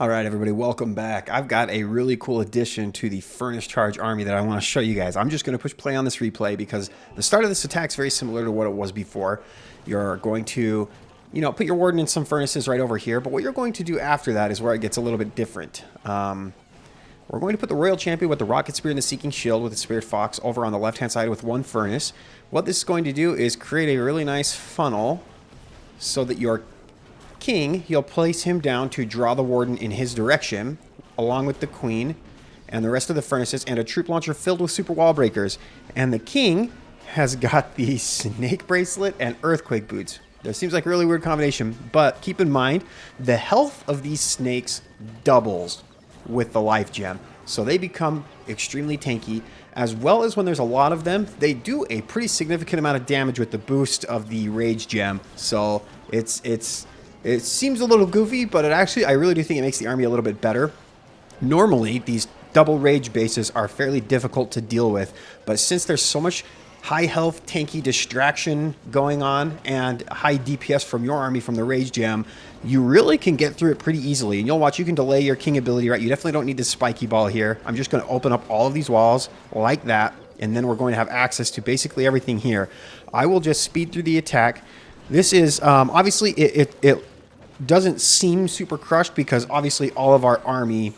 All right, everybody, welcome back. I've got a really cool addition to the Furnace Charge army that I want to show you guys. I'm just going to push play on this replay because the start of this attack is very similar to what it was before. You're going to, put your warden in some furnaces right over here, but what you're going to do after that is where it gets a little bit different. We're going to put the Royal Champion with the Rocket Spear and the Seeking Shield with the Spirit Fox over on the left-hand side with one furnace. What this is going to do is create a really nice funnel so that your king, you'll place him down to draw the warden in his direction, along with the queen and the rest of the furnaces, and a troop launcher filled with super wall breakers. And the king has got the snake bracelet and earthquake boots. That seems like a really weird combination, but keep in mind, the health of these snakes doubles with the life gem. So they become extremely tanky, as well as when there's a lot of them, they do a pretty significant amount of damage with the boost of the rage gem. So it seems a little goofy, but I really do think it makes the army a little bit better. Normally, these double rage bases are fairly difficult to deal with, but since there's so much high health, tanky distraction going on and high DPS from your army from the rage gem, you really can get through it pretty easily. And you'll watch, you can delay your king ability, right? You definitely don't need this spiky ball here. I'm just going to open up all of these walls like that, and then we're going to have access to basically everything here. I will just speed through the attack. This is, obviously, it doesn't seem super crushed because obviously all of our army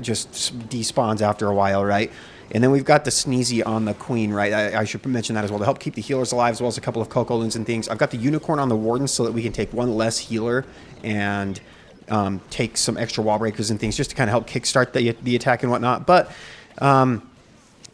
just despawns after a while, right? And then we've got the Sneezy on the Queen, right? I should mention that as well to help keep the healers alive, as well as a couple of Coco Loons and things. I've got the Unicorn on the Warden so that we can take one less healer and take some extra wall breakers and things just to kind of help kickstart the attack and whatnot. But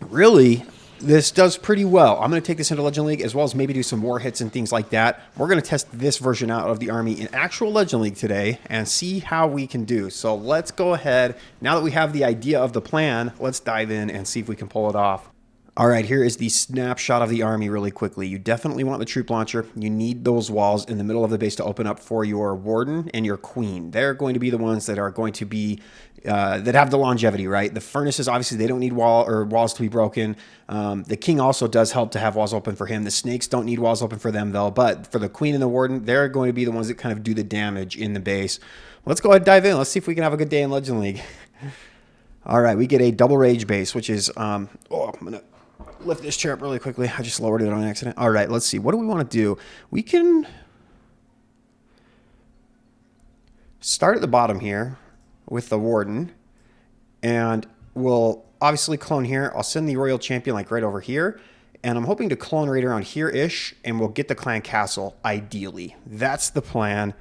really, this does pretty well. I'm going to take this into Legend League as well as maybe do some war hits and things like that. We're going to test this version out of the army in actual Legend League today and see how we can do. So let's go ahead. Now that we have the idea of the plan, let's dive in and see if we can pull it off. All right, here is the snapshot of the army really quickly. You definitely want the troop launcher. You need those walls in the middle of the base to open up for your warden and your queen. They're going to be the ones that are going to be that have the longevity, right? The furnaces, obviously, they don't need walls to be broken. The king also does help to have walls open for him. The snakes don't need walls open for them, though. But for the queen and the warden, they're going to be the ones that kind of do the damage in the base. Let's go ahead and dive in. Let's see if we can have a good day in Legend League. All right, we get a double rage base, which is, I'm going to lift this chair up really quickly. I just lowered it on accident. All right, let's see. What do we want to do? We can start at the bottom here with the warden, and we'll obviously clone here. I'll send the royal champion like right over here, and I'm hoping to clone right around here-ish, and we'll get the clan castle, ideally. That's the plan.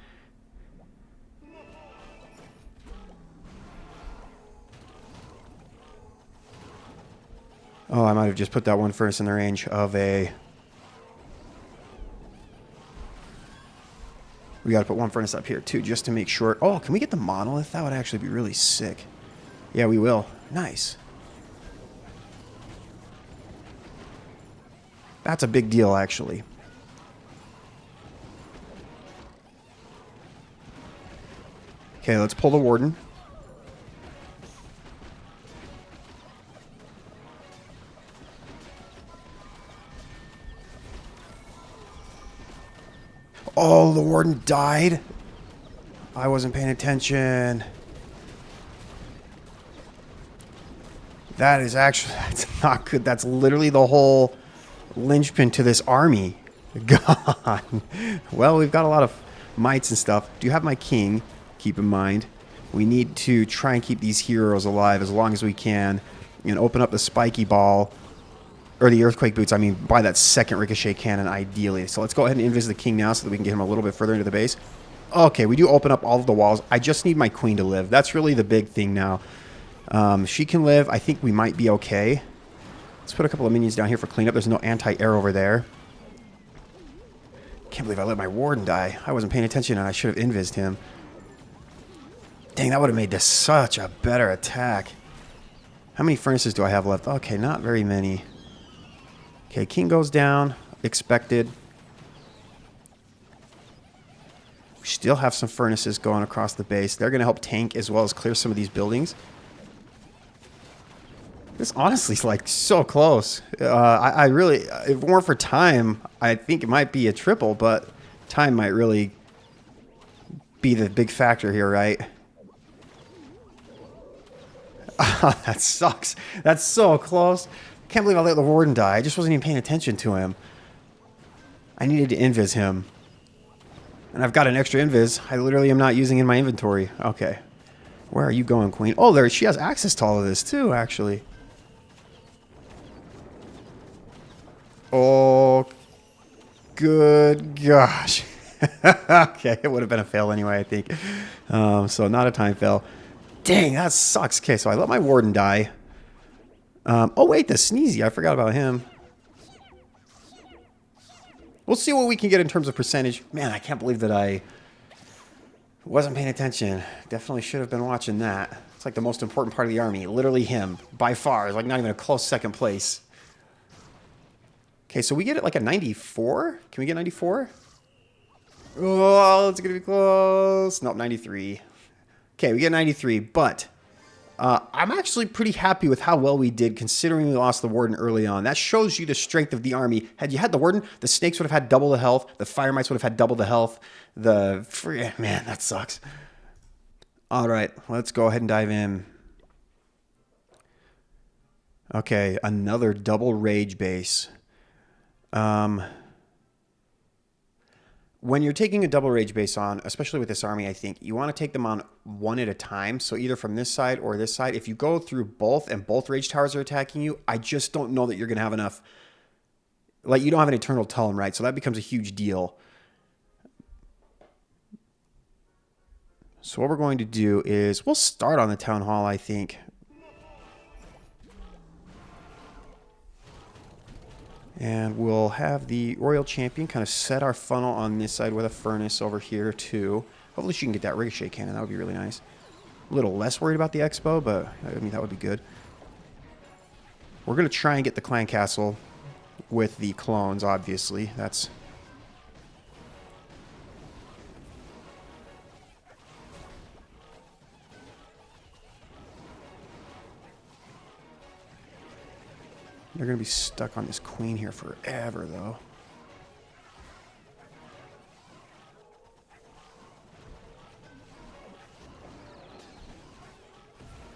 Oh, I might have just put that one furnace in the range of a... We got to put one furnace up here, too, just to make sure. Oh, can we get the monolith? That would actually be really sick. Yeah, we will. Nice. That's a big deal, actually. Okay, let's pull the warden. Oh, the warden died? I wasn't paying attention. That is actually, that's not good. That's literally the whole linchpin to this army. Gone. Well, we've got a lot of mites and stuff. Do you have my king? Keep in mind, we need to try and keep these heroes alive as long as we can and open up the spiky ball. Or the earthquake boots, I mean, by that second ricochet cannon, ideally. So let's go ahead and invis the king now so that we can get him a little bit further into the base. Okay, we do open up all of the walls. I just need my queen to live. That's really the big thing now. She can live. I think we might be okay. Let's put a couple of minions down here for cleanup. There's no anti-air over there. Can't believe I let my warden die. I wasn't paying attention and I should have invised him. Dang, that would have made this such a better attack. How many furnaces do I have left? Okay, not very many. Okay, king goes down. Expected. We still have some furnaces going across the base. They're going to help tank as well as clear some of these buildings. This honestly is like so close. I really, if it weren't for time, I think it might be a triple, but time might really be the big factor here, right? Oh, that sucks. That's so close. Can't believe I let the warden die. I just wasn't even paying attention to him. I needed to invis him. And I've got an extra invis. I literally am not using in my inventory. Okay. Where are you going, queen? Oh, there. She has access to all of this, too, actually. Oh, good gosh. Okay, it would have been a fail anyway, I think. So not a time fail. Dang, that sucks. Okay, so I let my warden die. Oh, wait, the Sneezy. I forgot about him. We'll see what we can get in terms of percentage. Man, I can't believe that I wasn't paying attention. Definitely should have been watching that. It's like the most important part of the army. Literally him, by far. It's like not even a close second place. Okay, so we get it like a 94? Can we get 94? Oh, it's going to be close. Nope, 93. Okay, we get 93, but I'm actually pretty happy with how well we did considering we lost the warden early on. That shows you the strength of the army. Had you had the warden, the snakes would have had double the health. The fire mites would have had double the health. Man, that sucks. All right, let's go ahead and dive in. Okay, another double rage base. When you're taking a double rage base on, especially with this army, I think you want to take them on one at a time. So either from this side or this side. If you go through both and both rage towers are attacking you, I just don't know that you're going to have enough. Like, you don't have an eternal tome, right? So that becomes a huge deal. So what we're going to do is we'll start on the town hall, I think. And we'll have the Royal Champion kind of set our funnel on this side with a furnace over here, too. Hopefully she can get that ricochet cannon. That would be really nice. A little less worried about the expo, but, I mean, that would be good. We're going to try and get the clan castle with the clones, obviously. That's... They're going to be stuck on this queen here forever, though.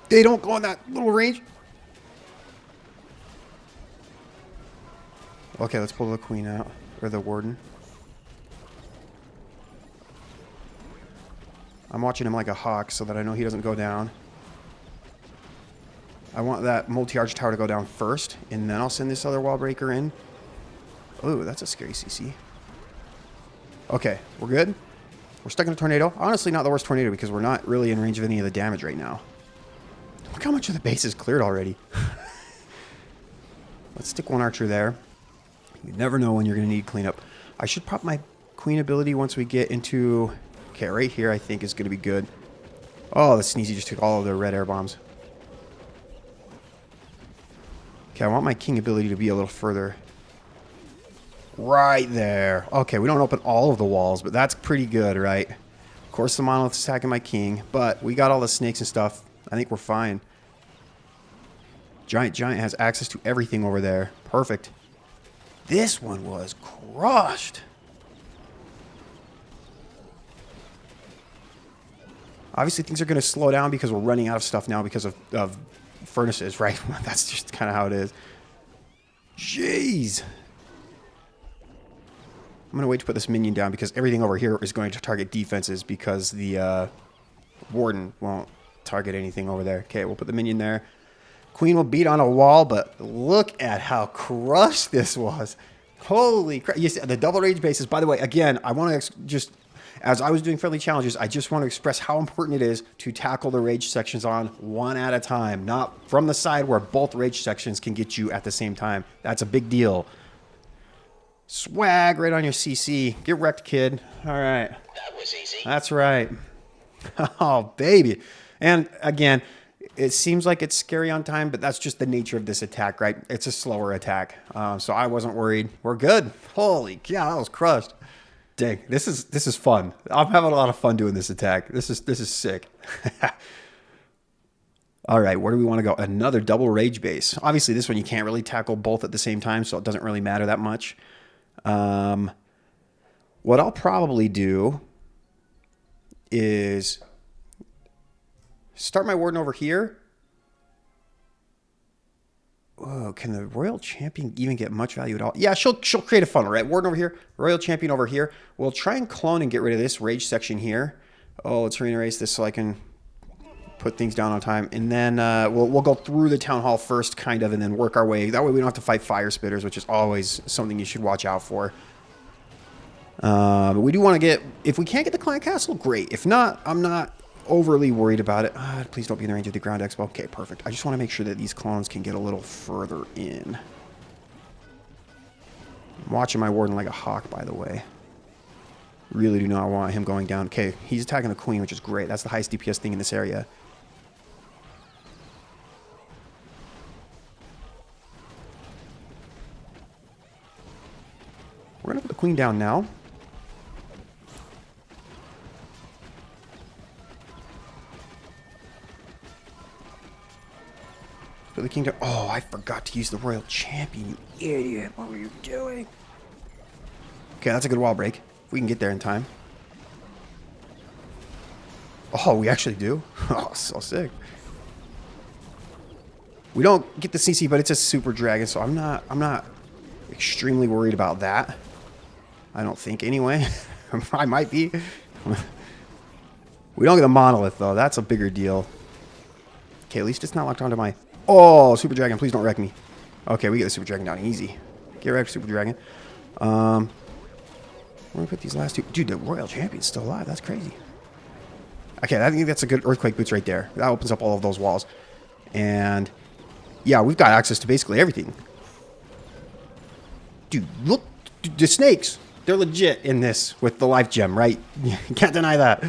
They don't go in that little range. Okay, let's pull the queen out. Or the warden. I'm watching him like a hawk so that I know he doesn't go down. I want that multi-arch tower to go down first, and then I'll send this other wall breaker in. Oh, that's a scary CC. Okay, we're good. We're stuck in a tornado. Honestly, not the worst tornado because we're not really in range of any of the damage right now. Look how much of the base is cleared already. Let's stick one archer there. You never know when you're going to need cleanup. I should pop my queen ability once we get into... Okay, right here I think is going to be good. Oh, the Sneezy just took all of the red air bombs. Okay, I want my king ability to be a little further. Right there. Okay, we don't open all of the walls, but that's pretty good, right? Of course, the monolith's attacking my king, but we got all the snakes and stuff. I think we're fine. Giant has access to everything over there. Perfect. This one was crushed. Obviously, things are going to slow down because we're running out of stuff now because of furnaces, right? That's just kind of how it is. Jeez. I'm going to wait to put this minion down because everything over here is going to target defenses because the warden won't target anything over there. Okay, we'll put the minion there. Queen will beat on a wall, but look at how crushed this was. Holy crap. You see, the double rage bases, by the way, again, I want to just... As I was doing friendly challenges, I just want to express how important it is to tackle the rage sections on one at a time, not from the side where both rage sections can get you at the same time. That's a big deal. Swag right on your CC. Get wrecked, kid. All right. That was easy. That's right. Oh, baby. And again, it seems like it's scary on time, but that's just the nature of this attack, right? It's a slower attack. So I wasn't worried. We're good. Holy cow, that was crushed. Dang, this is fun. I'm having a lot of fun doing this attack. This is sick. All right, where do we want to go? Another double rage base. Obviously, this one you can't really tackle both at the same time, so it doesn't really matter that much. What I'll probably do is start my warden over here know. Can the Royal Champion even get much value at all? Yeah, she'll create a funnel, right? Warden over here, Royal Champion over here. We'll try and clone and get rid of this rage section here. Oh, let's erase this so I can put things down on time. And then we'll go through the Town Hall first, kind of, and then work our way. That way we don't have to fight fire spitters, which is always something you should watch out for. But we do want to get... If we can't get the Clan Castle, great. If not, I'm not overly worried about it. Please don't be in the range of the ground expo. Okay, perfect. I just want to make sure that these clones can get a little further in. I'm watching my Warden like a hawk, by the way. Really do not want him going down. Okay, he's attacking the Queen, which is great. That's the highest DPS thing in this area. We're going to put the Queen down now. Put the King down. Oh, I forgot to use the Royal Champion, you idiot. What were you doing? Okay, that's a good wall break. If we can get there in time. Oh, we actually do? Oh, so sick. We don't get the CC, but it's a super dragon, so I'm not extremely worried about that. I don't think, anyway. I might be. We don't get a monolith, though. That's a bigger deal. Okay, at least it's not locked onto my... Oh, super dragon, please don't wreck me. Okay, we get the super dragon down easy. Get wrecked, super dragon. We're gonna put these last two... Dude, the Royal Champion's still alive. That's crazy. Okay, I think that's a good Earthquake Boots right there. That opens up all of those walls. And... yeah, we've got access to basically everything. Dude, look. The snakes. They're legit in this with the life gem, right? You can't deny that.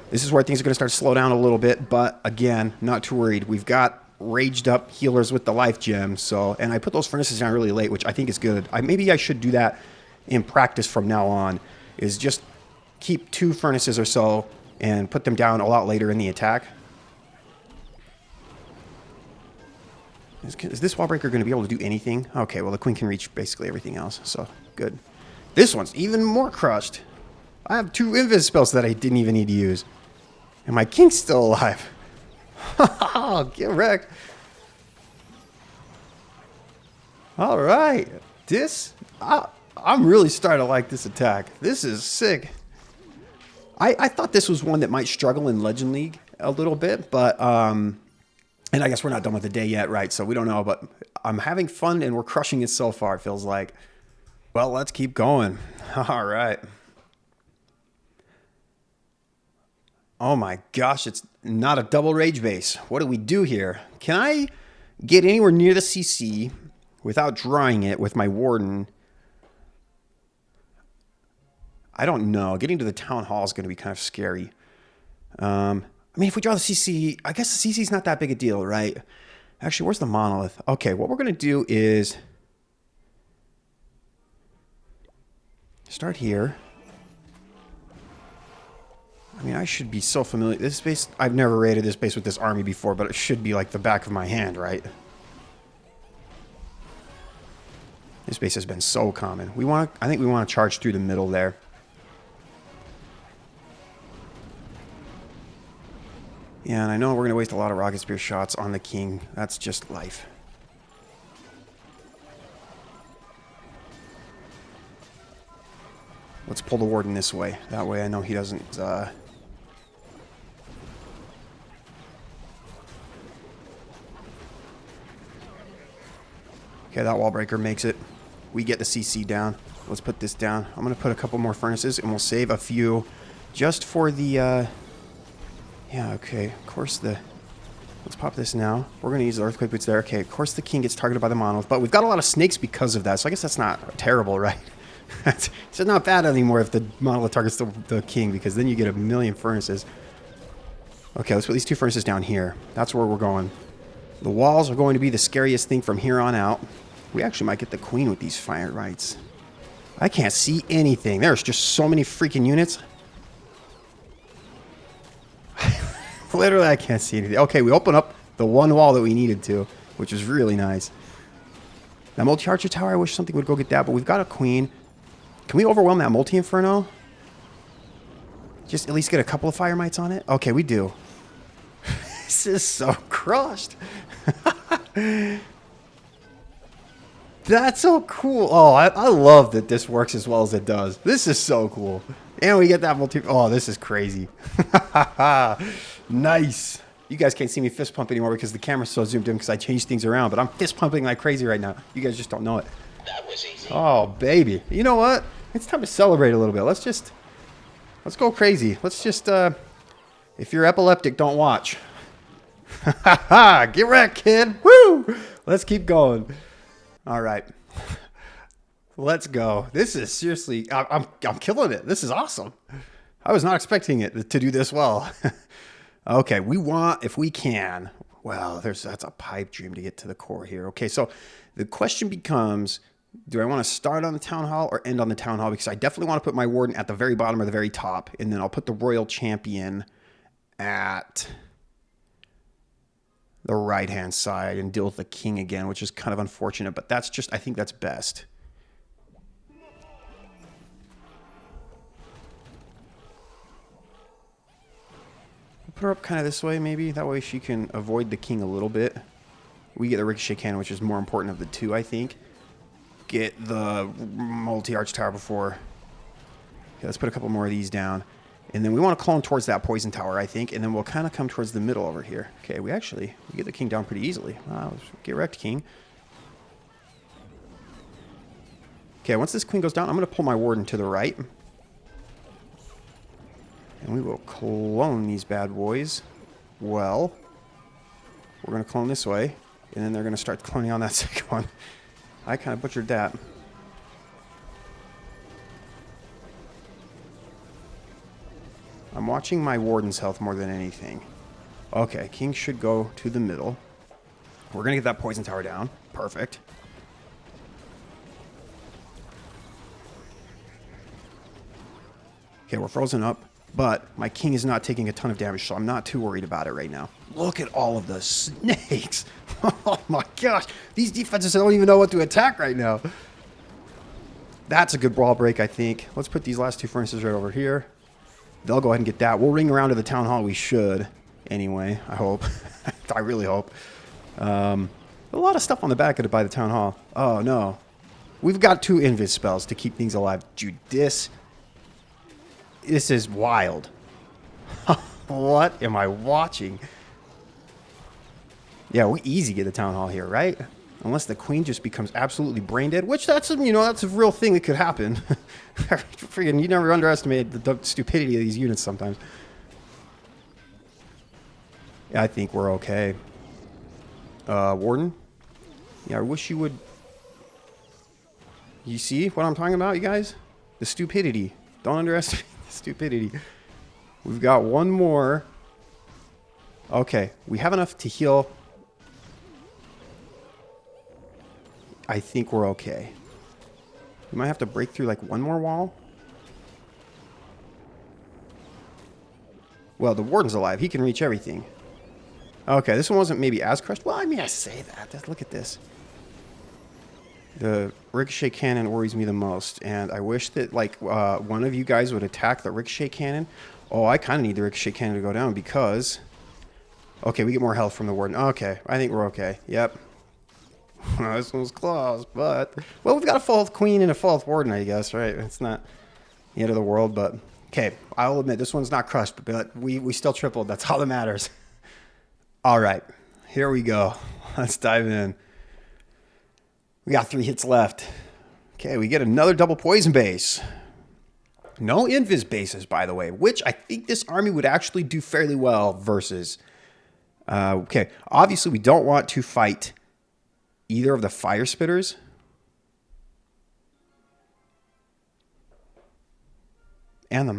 This is where things are going to start to slow down a little bit. But, again, not too worried. We've got raged up healers with the life gem. So, and I put those furnaces down really late, which I think is good. Maybe I should do that in practice from now on. Is just keep 2 furnaces or so and put them down a lot later in the attack. Is this wall breaker going to be able to do anything? Okay, well, the Queen can reach basically everything else, so good. This one's even more crushed. I have 2 invis spells that I didn't even need to use. And my King's still alive. Get wrecked. All right. I'm really starting to like this attack. This is sick. I thought this was one that might struggle in Legend League a little bit, but... and I guess we're not done with the day yet, right? So we don't know, but I'm having fun and we're crushing it so far, it feels like. Well, let's keep going. All right. Oh my gosh, it's not a double rage base. What do we do here? Can I get anywhere near the CC without drawing it with my Warden? I don't know. Getting to the Town Hall is going to be kind of scary. I mean, if we draw the CC, I guess the CC is not that big a deal, right? Actually, where's the monolith? Okay, what we're going to do is start here. I mean, I should be so familiar. This base, I've never raided this base with this army before, but it should be like the back of my hand, right? This base has been so common. I think we want to charge through the middle there. Yeah, and I know we're going to waste a lot of rocket spear shots on the King. That's just life. Let's pull the Warden this way. That way I know he doesn't... Okay, that wall breaker makes it. We get the CC down. Let's put this down. I'm going to put a couple more furnaces, and we'll save a few just for the... Yeah, okay. Of course let's pop this now. We're going to use the Earthquake Boots there. Okay, of course the King gets targeted by the monolith, but we've got a lot of snakes because of that, so I guess that's not terrible, right? It's not bad anymore if the monolith targets the King, because then you get a million furnaces. Okay, let's put these 2 furnaces down here. That's where we're going. The walls are going to be the scariest thing from here on out. We actually might get the Queen with these fire rights. I can't see anything. There's just so many freaking units. Literally, I can't see anything. Okay, we open up the one wall that we needed to, which is really nice. That multi-archer tower, I wish something would go get that, but we've got a Queen. Can we overwhelm that multi-inferno? Just at least get a couple of fire mites on it? Okay, we do. This is so crushed. That's so cool. Oh, I love that this works as well as it does. This is so cool. And we get that multi... Oh, this is crazy. Nice. You guys can't see me fist pump anymore because the camera's so zoomed in because I changed things around. But I'm fist pumping like crazy right now. You guys just don't know it. That was easy. Oh, baby. You know what? It's time to celebrate a little bit. Let's go crazy. Let's just... if you're epileptic, don't watch. Get wrecked, kid. Woo! Let's keep going. All right. Let's go. This is seriously... I'm killing it. This is awesome. I was not expecting it to do this well. Okay, we want, if we can... Well, that's a pipe dream to get to the core here. Okay, so the question becomes... Do I want to start on the town hall or end on the town hall? Because I definitely want to put my warden at the very bottom or the very top. And then I'll put the royal champion at the right-hand side and deal with the king again, which is kind of unfortunate. But that's just, I think that's best. Put her up kind of this way, maybe. That way she can avoid the king a little bit. We get the ricochet cannon, which is more important of the two, I think. Get the multi-arch tower before. Okay, let's put a couple more of these down. And then we want to clone towards that poison tower, I think. And then we'll kind of come towards the middle over here. Okay, we get the king down pretty easily. Wow, get wrecked, king. Okay, once this queen goes down, I'm going to pull my warden to the right. And we will clone these bad boys. Well, we're going to clone this way. And then they're going to start cloning on that second one. I kind of butchered that. I'm watching my warden's health more than anything. Okay, king should go to the middle. We're going to get that poison tower down. Perfect. Okay, we're frozen up. But my king is not taking a ton of damage, so I'm not too worried about it right now. Look at all of the snakes. Oh my gosh. These defenses don't even know what to attack right now. That's a good brawl break, I think. Let's put these last two furnaces right over here. They'll go ahead and get that. We'll ring around to the town hall. We should. Anyway, I hope. I really hope. A lot of stuff on the back of it by the town hall. Oh, no. We've got 2 invis spells to keep things alive. Judice. This is wild. What am I watching? Yeah, we easy get the town hall here, right? Unless the queen just becomes absolutely brain dead, which that's a real thing that could happen. Freaking, you never underestimate the stupidity of these units sometimes. Yeah, I think we're okay. Warden? Yeah, I wish you would... You see what I'm talking about, you guys? The stupidity. Don't underestimate the stupidity. We've got one more. Okay, we have enough to heal. I think we're okay. We might have to break through like one more wall. Well, the warden's alive. He can reach everything. Okay, this one wasn't maybe as crushed. Well, I mean, I say that. Look at this. The ricochet cannon worries me the most, and I wish that like one of you guys would attack the ricochet cannon. Oh, I kind of need the ricochet cannon to go down because... Okay, we get more health from the warden. Okay, I think we're okay. Yep. This one was close, but... Well, we've got a full queen and a full warden, I guess, right? It's not the end of the world, but... Okay, I'll admit, this one's not crushed, but we still tripled. That's all that matters. All right, here we go. Let's dive in. We got 3 hits left. Okay, we get another double poison base. No invis bases, by the way, which I think this army would actually do fairly well versus... okay, obviously we don't want to fight either of the fire spitters. And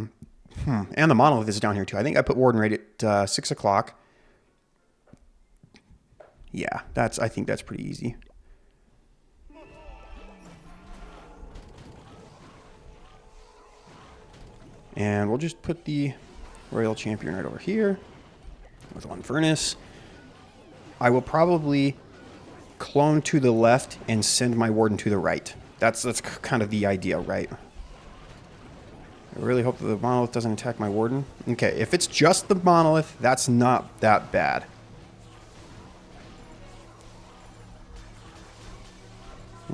the monolith is down here too. I think I put warden right at 6 o'clock. Yeah, I think that's pretty easy. And we'll just put the royal champion right over here with 1 furnace. I will probably clone to the left and send my warden to the right. That's kind of the idea, right? I really hope that the monolith doesn't attack my warden. Okay, if it's just the monolith, that's not that bad.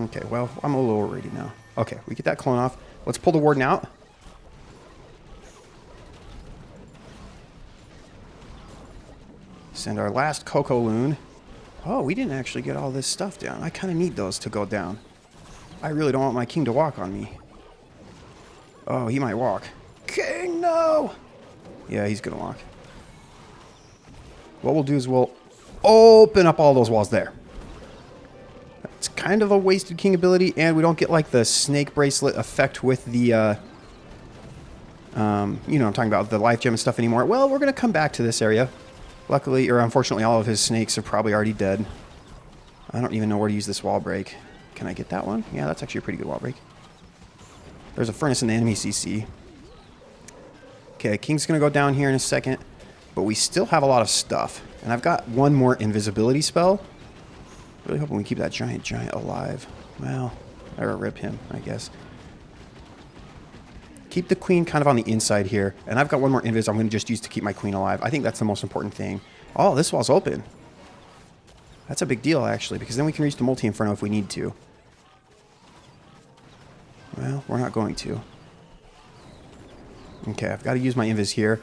Okay, well, I'm a little ready now. Okay, we get that clone off. Let's pull the warden out. Send our last Coco Loon. Oh, we didn't actually get all this stuff down. I kind of need those to go down. I really don't want my king to walk on me. Oh, he might walk. King, no! Yeah, he's going to walk. What we'll do is we'll open up all those walls there. It's kind of a wasted king ability, and we don't get like the snake bracelet effect with the, you know what I'm talking about, the life gem and stuff anymore. Well, we're going to come back to this area. Luckily, or unfortunately, all of his snakes are probably already dead. I don't even know where to use this wall break. Can I get that one? Yeah, that's actually a pretty good wall break. There's a furnace in the enemy CC. Okay, King's going to go down here in a second, but we still have a lot of stuff. And I've got one more invisibility spell. Really hoping we keep that giant alive. Well, I gotta rip him, I guess. Keep the queen kind of on the inside here. And I've got one more invis I'm going to just use to keep my queen alive. I think that's the most important thing. Oh, this wall's open. That's a big deal, actually, because then we can reach the multi-inferno if we need to. Well, we're not going to. Okay, I've got to use my invis here.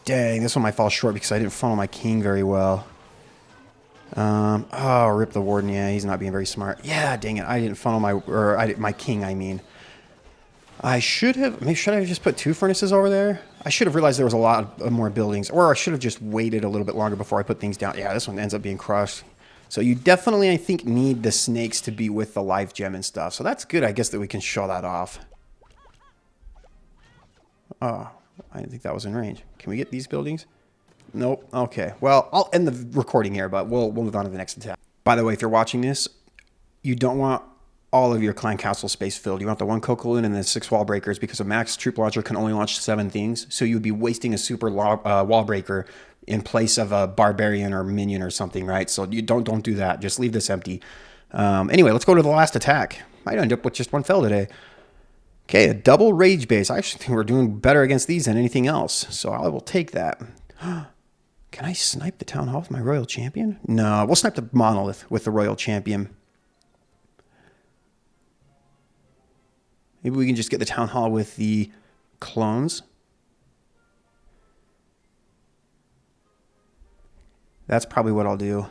Dang, this one might fall short because I didn't funnel my king very well. Oh, rip the warden. Yeah, he's not being very smart. Yeah, dang it. I didn't funnel my king, I mean. I should have, maybe should I have just put 2 furnaces over there? I should have realized there was a lot of more buildings, or I should have just waited a little bit longer before I put things down. Yeah, this one ends up being crushed. So you definitely, I think, need the snakes to be with the life gem and stuff. So that's good, I guess, that we can show that off. Oh, I didn't think that was in range. Can we get these buildings? Nope. Okay. Well, I'll end the recording here, but we'll move on to the next attack. By the way, if you're watching this, you don't want all of your clan castle space filled. You want the 1 Coco Loon and the 6 wall breakers because a max troop launcher can only launch 7 things. So you would be wasting a super wall breaker in place of a barbarian or minion or something, right? So you don't do that. Just leave this empty. Anyway, let's go to the last attack. Might end up with just 1 fell today. Okay, a double rage base. I actually think we're doing better against these than anything else. So I will take that. Can I snipe the town hall with my royal champion? No, we'll snipe the monolith with the royal champion. Maybe we can just get the town hall with the clones. That's probably what I'll do. All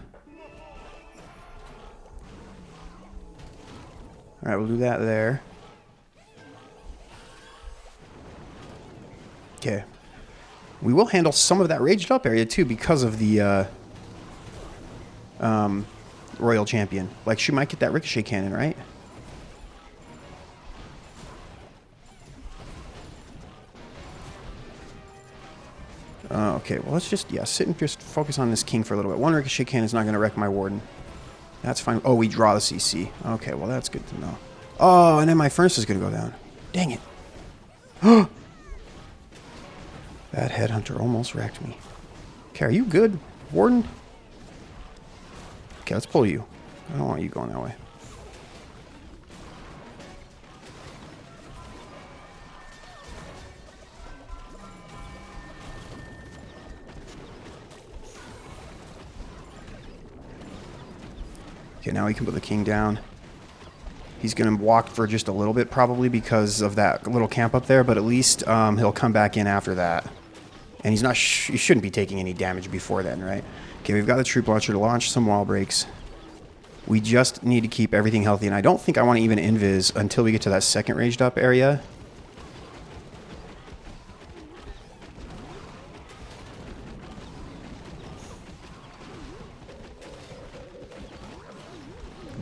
right, we'll do that there. Okay. We will handle some of that raged up area too because of the royal champion. Like, she might get that ricochet cannon, right? Okay, well, let's just, yeah, sit and just focus on this king for a little bit. 1 ricochet cannon is not going to wreck my warden. That's fine. Oh, we draw the CC. Okay, well, that's good to know. Oh, and then my furnace is going to go down. Dang it. That headhunter almost wrecked me. Okay, are you good, warden? Okay, let's pull you. I don't want you going that way. Okay, now we can put the king down. He's going to walk for just a little bit probably because of that little camp up there, but at least he'll come back in after that. And he's not, he shouldn't be taking any damage before then, right? Okay, we've got the troop launcher to launch some wall breaks. We just need to keep everything healthy, and I don't think I want to even invis until we get to that second raged up area.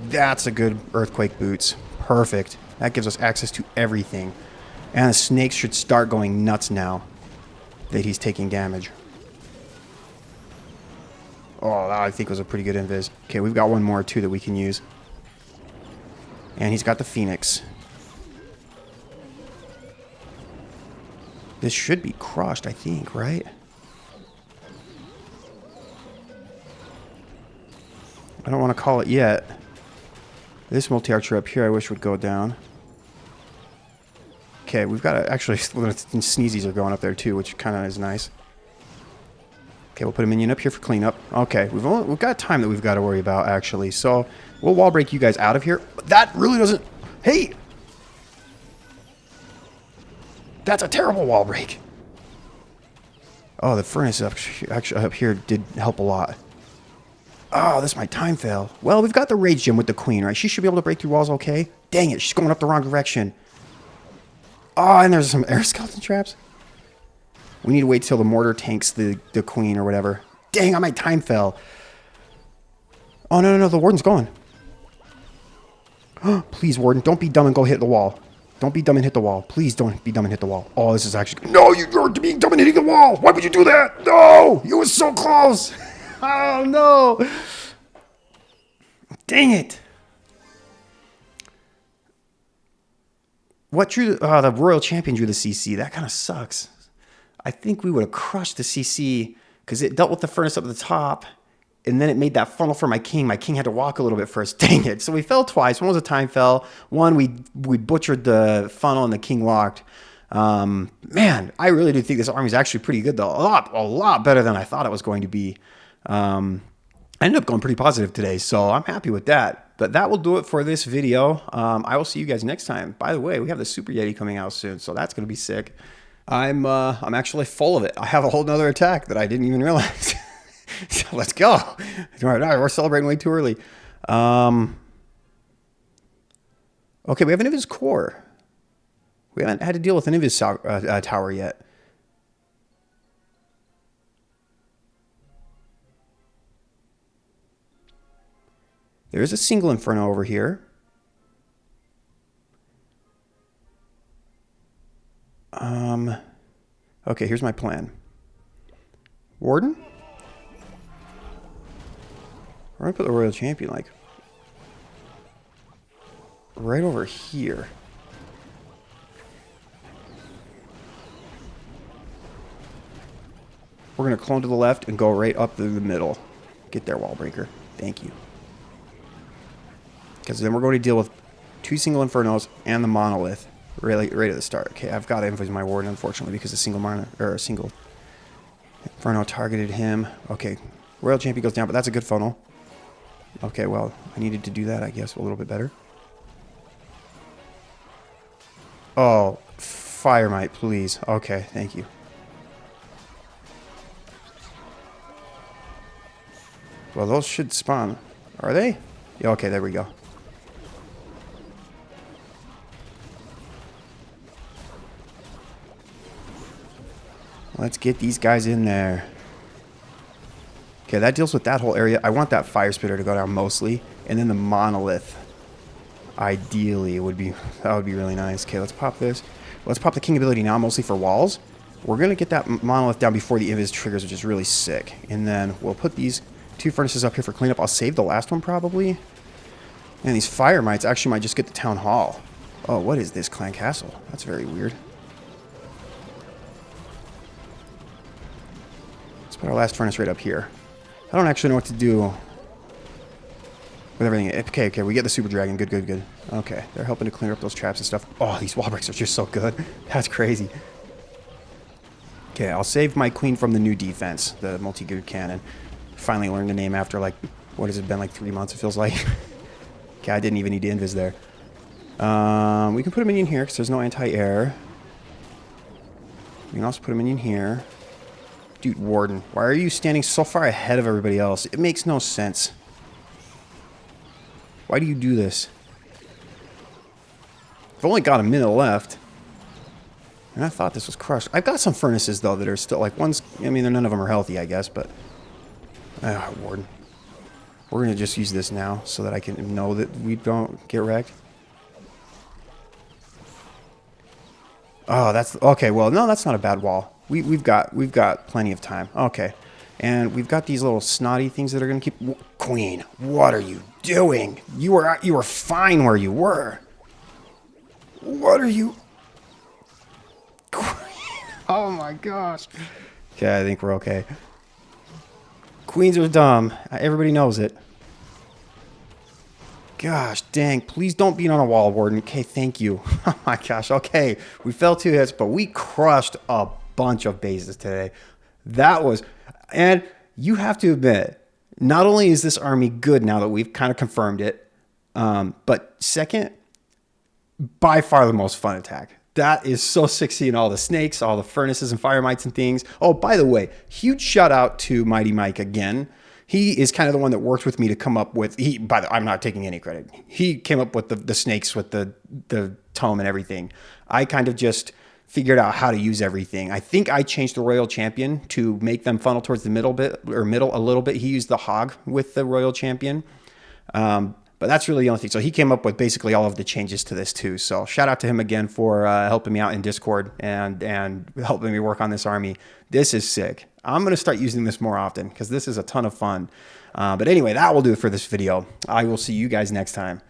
That's a good earthquake boots. Perfect. That gives us access to everything. And the snakes should start going nuts now that he's taking damage. Oh, that I think was a pretty good invis. Okay, we've got one more too that we can use. And he's got the Phoenix. This should be crushed, I think, right? I don't want to call it yet. This multi-archer up here I wish would go down. Okay, we've got to actually, sneezies are going up there too, which kind of is nice. Okay, we'll put a minion up here for cleanup. Okay, we've got time that we've got to worry about, actually. So we'll wall break you guys out of here. But that really doesn't... Hey! That's a terrible wall break. Oh, the furnace actually up here did help a lot. Oh, this is my time fail. Well, we've got the rage gem with the queen, right? She should be able to break through walls okay. Dang it, she's going up the wrong direction. Oh, and there's some air skeleton traps. We need to wait till the mortar tanks the queen or whatever. Dang, I might time fell. Oh, no, the warden's going. Please, warden, don't be dumb and go hit the wall. Don't be dumb and hit the wall. Please don't be dumb and hit the wall. Oh, this is actually... No, you're being dumb and hitting the wall. Why would you do that? No, you were so close. Oh, no. Dang it. What drew... Oh, the royal champion drew the CC. That kind of sucks. I think we would have crushed the CC because it dealt with the furnace up at the top, and then it made that funnel for my king. My king had to walk a little bit first. Dang it. So we fell twice. One was a time fell. One, we butchered the funnel and the king walked. Man, I really do think this army is actually pretty good, though. A lot better than I thought it was going to be. I ended up going pretty positive today, so I'm happy with that. But that will do it for this video. I will see you guys next time. By the way, we have the Super Yeti coming out soon, so that's going to be sick. I'm actually full of it. I have a whole nother attack that I didn't even realize. So let's go. All right, we're celebrating way too early. Okay, we have an Iniviz core. We haven't had to deal with an Iniviz tower yet. There's a single Inferno over here. Okay, here's my plan. Warden? We're gonna put the Royal Champion, like, right over here. We're gonna clone to the left and go right up through the middle. Get there, wall breaker. Thank you. Because then we're going to deal with 2 single Infernos and the monolith right at the start. Okay, I've got to emphasize my warden, unfortunately, because a single Inferno targeted him. Okay, Royal Champion goes down, but that's a good funnel. Okay, well, I needed to do that, I guess, a little bit better. Oh, Fire Might, please. Okay, thank you. Well, those should spawn. Are they? Yeah, okay, there we go. Let's get these guys in there. Okay, that deals with that whole area. I want that Fire Spitter to go down mostly. And then the Monolith. Ideally, that would be really nice. Okay, let's pop this. Let's pop the King ability now, mostly for walls. We're going to get that Monolith down before the Invis triggers, which is really sick. And then we'll put these 2 furnaces up here for cleanup. I'll save the last one, probably. And these Fire Mites actually might just get the Town Hall. Oh, what is this Clan Castle? That's very weird. Let's put our last furnace right up here. I don't actually know what to do with everything. Okay, we get the Super Dragon. Good. Okay, they're helping to clear up those traps and stuff. Oh, these wall breaks are just so good. That's crazy. Okay, I'll save my queen from the new defense, the multi-geared cannon. Finally learned the name after, like, what has it been, like 3 months, it feels like. Okay, I didn't even need to invis there. We can put a minion here because there's no anti-air. We can also put a minion here. Dude, Warden, why are you standing so far ahead of everybody else? It makes no sense. Why do you do this? I've only got a minute left. And I thought this was crushed. I've got some furnaces, though, that are still, like, I mean, none of them are healthy, I guess, but... Warden. We're going to just use this now so that I can know that we don't get wrecked. Oh, that's... Okay, well, no, that's not a bad wall. We've got plenty of time. Okay. And we've got these little snotty things that are going to keep... Queen, what are you doing? You were fine where you were. What are you... Queen. Oh my gosh. Okay, I think we're okay. Queens are dumb. Everybody knows it. Gosh, dang. Please don't beat on a wall, Warden. Okay, thank you. Oh my gosh. Okay, we fell 2 hits, but we crushed a bunch of bases today. That was... And you have to admit, not only is this army good now that we've kind of confirmed it, but second, by far the most fun attack. That is so sick seeing all the snakes, all the furnaces and fire mites and things. Oh, by the way, huge shout out to Mighty Mike again. He is kind of the one that worked with me to come up with, I'm not taking any credit. He came up with the snakes with the tome and everything. I kind of just figured out how to use everything. I think I changed the Royal Champion to make them funnel towards the middle a little bit. He used the hog with the Royal Champion. But that's really the only thing. So he came up with basically all of the changes to this too. So shout out to him again for helping me out in Discord and helping me work on this army. This is sick. I'm going to start using this more often because this is a ton of fun. But anyway, that will do it for this video. I will see you guys next time.